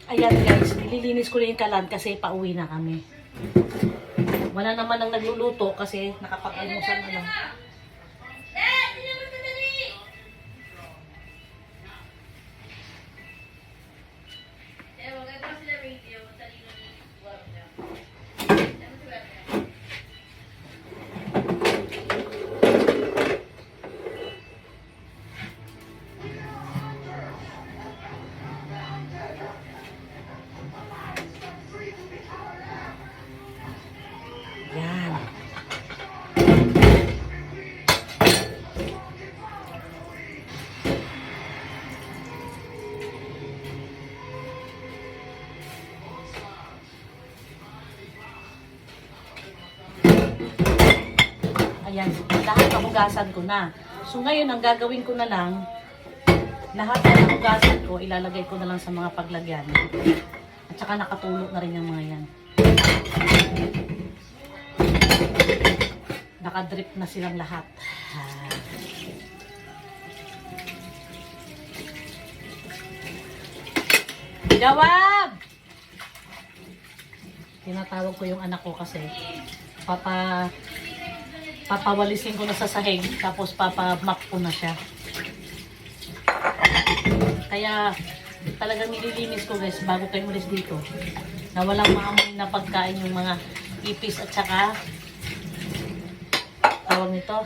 Ayan guys, nililinis ko na yung kalan kasi pauwi na kami. Wala naman ang nagluluto kasi nakapag-almusal na lang. Yan. Ayan, lahat nahugasan ko na. So ngayon, ang gagawin ko na lang, lahat na nahugasan ko, ilalagay ko na lang sa mga paglagyan. At saka nakatulog na rin yung mga yan. Nakadrip na silang lahat. Jawab! Tinatawag ko yung anak ko kasi papawalisin ko na sa sahig tapos papamap ko na siya. Kaya talagang nililinis ko guys bago kayo umalis dito na walang maamoy na pagkain yung mga ipis at saka tawag nito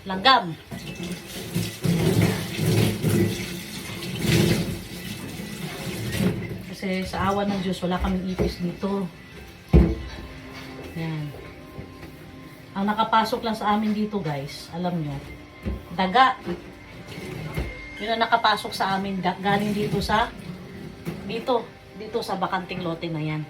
langgam. Kasi sa awa ng Diyos wala kaming ipis dito. Yan. Ang nakapasok lang sa amin dito guys, alam nyo, daga. Yun ang nakapasok sa amin galing dito sa dito sa bakanting lote na yan.